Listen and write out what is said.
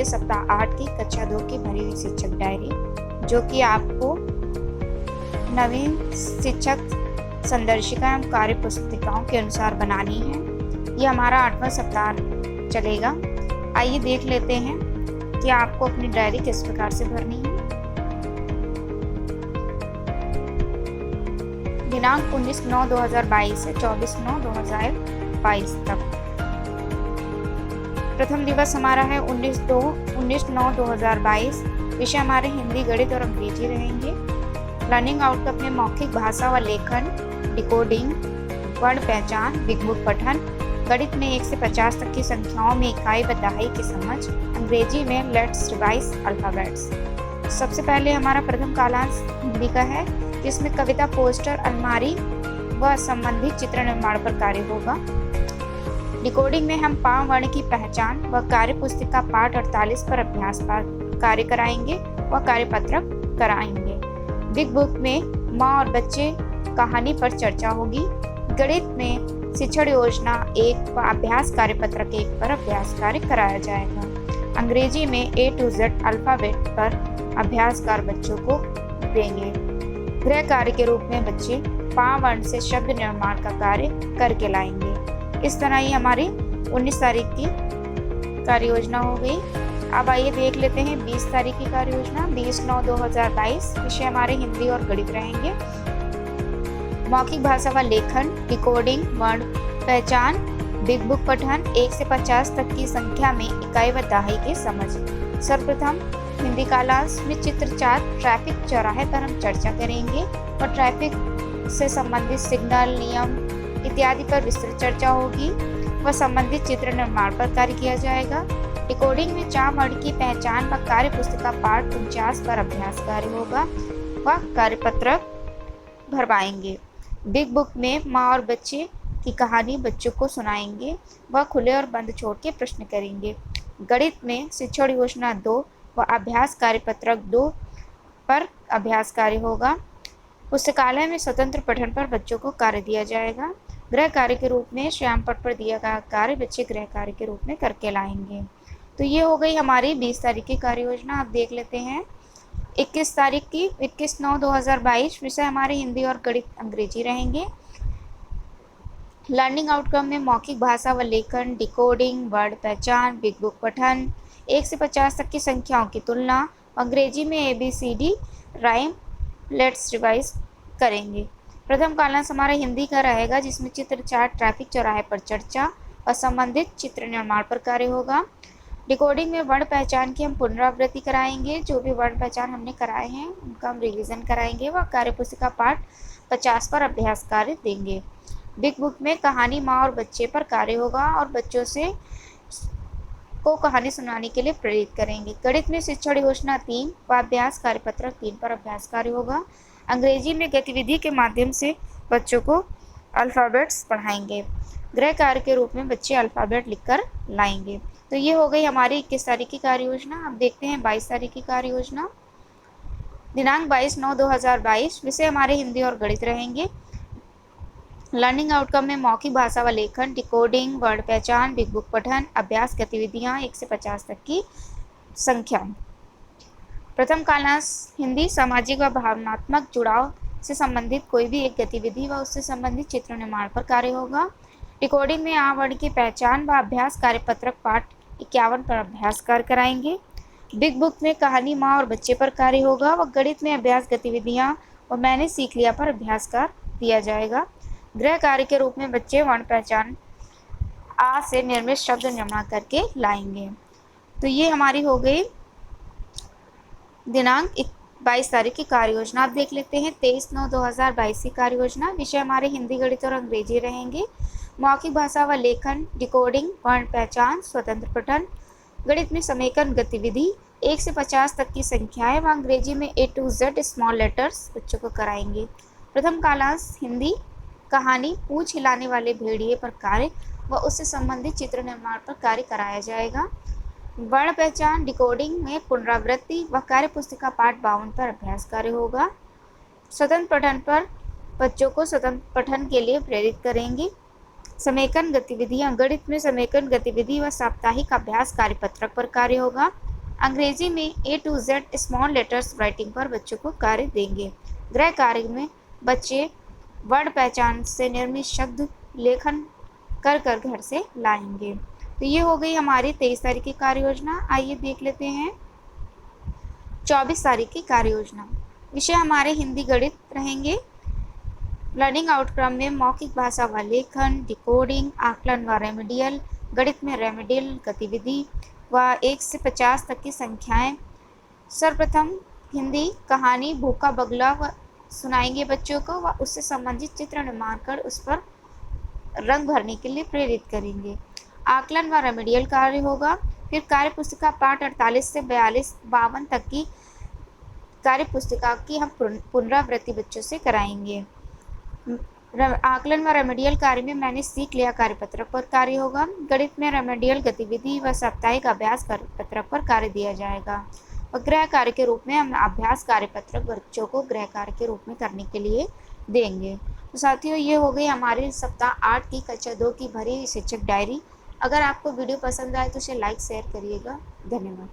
होंगे सप्ताह 8 की कक्षा 2 की भरी हुई शिक्षक डायरी, जो कि आपको नवीन शिक्षक संदर्शिका एवं कार्य पुस्तिकाओं के अनुसार बनानी है। ये हमारा 8वां सप्ताह चलेगा। आइए देख लेते हैं कि आपको अपनी डायरी किस प्रकार से भरनी है। दिनांक 19/9/2022 से 24/9/2022 तक। प्रथम दिवस हमारा है 19/9/2022। विषय हमारे हिंदी, गणित और अंग्रेजी रहेंगे। लर्निंग आउटकम में मौखिक भाषा व लेखन, डिकोडिंग, वर्ण पहचान, बिग बुक पठन। गणित में 1 से 50 तक की संख्याओं में इकाई व दहाई की समझ। अंग्रेजी में लेट्स रिवाइज अल्फाबेट्स। सबसे पहले हमारा प्रथम कालांश हिंदी का है, जिसमें कविता, पोस्टर, अलमारी व संबंधित चित्र निर्माण पर कार्य होगा। डिकोडिंग में हम पाम वर्ण की पहचान व कार्य पुस्तिका पाठ 48 पर अभ्यास पर कार्य कराएंगे व कार्यपत्रक कराएंगे। बिग बुक में माँ और बच्चे कहानी पर चर्चा होगी। गणित में शिक्षण योजना 1 व अभ्यास कार्यपत्रक 1 पर अभ्यास कार्य कराया जाएगा। अंग्रेजी में A to Z अल्फाबेट पर अभ्यास कार्य बच्चों को देंगे। गृह कार्य के रूप में बच्चे पाम वर्ण से शब्द निर्माण का कार्य करके लाएंगे। इस तरह ही हमारी 19 तारीख की कार्य योजना हो गई। अब आइए देख लेते हैं 20 तारीख की कार्य योजना। 20/9/2022 विषय हमारे हिंदी और गणित रहेंगे। मौखिक भाषा व लेखन, डिकोडिंग, वर्ण पहचान, बिग बुक पठन, 1 से 50 तक की संख्या में इकाई व दहाई की समझ। सर्वप्रथम हिंदी कालांश में चित्र 4 ट्रैफिक चौराहे पर हम चर्चा करेंगे और ट्रैफिक से संबंधित सिग्नल, नियम इत्यादि पर विस्तृत चर्चा होगी व संबंधित चित्र निर्माण पर कार्य किया जाएगा। डिकोडिंग में चार वर्ण की पहचान व कार्य पुस्तिका पाठ 49 पर अभ्यास कार्य होगा व कार्यपत्रक भरवाएंगे। बिग बुक में माँ और बच्चे की कहानी बच्चों को सुनाएंगे व खुले और बंद छोड़ के प्रश्न करेंगे। गणित में शिक्षण योजना 2 व अभ्यास कार्यपत्रक 2 पर अभ्यास कार्य होगा। पुस्तकालय में स्वतंत्र पठन पर बच्चों को कार्य दिया जाएगा। गृह कार्य के रूप में श्याम पट पर दिया गया कार्य बच्चे गृह कार्य के रूप में करके लाएंगे। तो ये हो गई हमारी 20 तारीख की कार्य योजना। अब देख लेते हैं 21 तारीख की। 21/9/2022 विषय हमारे हिंदी और गणित अंग्रेजी रहेंगे। लर्निंग आउटकम में मौखिक भाषा व लेखन, डिकोडिंग, वर्ण पहचान, बिग बुक पठन, 1 से 50 तक की संख्याओं की तुलना। अंग्रेजी में ABCD राइम, लेट्स रिवाइज करेंगे। प्रथम कालांश हमारा हिंदी का रहेगा, जिसमें चित्र 4 ट्रैफिक चौराहे पर चर्चा और संबंधित चित्र निर्माण पर कार्य होगा। डिकोडिंग में वर्ण पहचान की हम पुनरावृत्ति कराएंगे। जो भी वर्ण पहचान हमने कराए हैं उनका हम रिवीजन कराएंगे व कार्यपुस्तिका पाठ 50 पर अभ्यास कार्य देंगे। बिग बुक में कहानी माँ और बच्चे पर कार्य होगा और बच्चों से को कहानी सुनाने के लिए प्रेरित करेंगे। गणित में शिक्षण योजना 3 व अभ्यास कार्यपत्रक 3 पर अभ्यास कार्य होगा। अंग्रेजी में गतिविधि के माध्यम से बच्चों को अल्फ़ाबेट्स पढ़ाएंगे। गृह कार्य के रूप में बच्चे अल्फ़ाबेट लिखकर लाएंगे। तो ये हो गई हमारी 21 तारीख की कार्य योजना। अब देखते हैं 22 तारीख की कार्य योजना। दिनांक 22/9/2022 विषय हमारे हिंदी और गणित रहेंगे। लर्निंग आउटकम में मौखिक भाषा व लेखन, डिकोडिंग, वर्ण पहचान, बिग बुक पठन, अभ्यास गतिविधियाँ 1 से 50 तक की संख्या। प्रथम कालांश हिंदी सामाजिक व भावनात्मक जुड़ाव से संबंधित कोई भी एक गतिविधि व उससे संबंधित चित्र निर्माण पर कार्य होगा। डिकोडिंग में आ वर्ण की पहचान व अभ्यास कार्यपत्रक पाठ 51 पर अभ्यास कार्य कराएंगे। बिग बुक में कहानी माँ और बच्चे पर कार्य होगा व गणित में अभ्यास गतिविधियाँ व मैंने सीख लिया पर अभ्यास कार्य दिया जाएगा। गृह कार्य के रूप में बच्चे वर्ण पहचान आ से निर्मित शब्द निर्माण करके लाएंगे। तो ये हमारी हो गई दिनांक 22 तारीख की कार्य योजना। आप देख लेते हैं 23/9/2022 की कार्य योजना। विषय हमारे हिंदी, गणित और अंग्रेजी रहेंगे। मौखिक भाषा व लेखन, डिकोडिंग, वर्ण पहचान, स्वतंत्र पठन। गणित में समेकन गतिविधि 1 से 50 तक की संख्याएं व अंग्रेजी में A to Z small letters बच्चों को कराएंगे। प्रथम कालांश हिंदी कहानी पूंछ हिलाने वाले भेड़िए पर कार्य व उससे संबंधित चित्र निर्माण पर कार्य कराया जाएगा। वर्ण पहचान डिकोडिंग में पुनरावृत्ति व कार्य पुस्तिका पाठ 52 पर अभ्यास कार्य होगा। स्वतंत्र पठन पर बच्चों को स्वतंत्र पठन के लिए प्रेरित करेंगे। समेकन गतिविधियाँ, गणित में समेकन गतिविधि व साप्ताहिक अभ्यास कार्यपत्रक पर कार्य होगा। अंग्रेजी में A to Z small letters writing पर बच्चों को कार्य देंगे। गृह कार्य में बच्चे वर्ण पहचान से निर्मित शब्द लेखन कर कर घर से लाएंगे। तो ये हो गई हमारी 23 तारीख की कार्य योजना। आइए देख लेते हैं 24 तारीख की कार्य योजना। विषय हमारे हिंदी गणित रहेंगे। लर्निंग आउटकम में मौखिक भाषा व लेखन, डिकोडिंग, आकलन व रेमेडियल, गणित में रेमेडियल गतिविधि व 1 से 50 तक की संख्याएं। सर्वप्रथम हिंदी कहानी भूखा बगुला सुनाएंगे बच्चों को व उससे संबंधित चित्र निर्माण कर उस पर रंग भरने के लिए प्रेरित करेंगे। आकलन व रेमेडियल कार्य होगा। फिर कार्य पुस्तिका पाठ 48 से 52 तक की कार्य पुस्तिका की हम पुनरावृत्ति बच्चों से कराएंगे। आकलन व रेमेडियल कार्य में मैंने सीख लिया कार्यपत्रक पर कार्य होगा। गणित में रेमेडियल गतिविधि व साप्ताहिक अभ्यास कार्यपत्रक पर कार्य दिया जाएगा और गृह कार्य के रूप में हम अभ्यास कार्यपत्रक बच्चों को गृह कार्य के रूप में करने के लिए देंगे। तो साथियों, ये हो गई हमारी सप्ताह 8 की कक्षा 2 की भरी शिक्षक डायरी। अगर आपको वीडियो पसंद आए तो इसे लाइक शेयर करिएगा। धन्यवाद।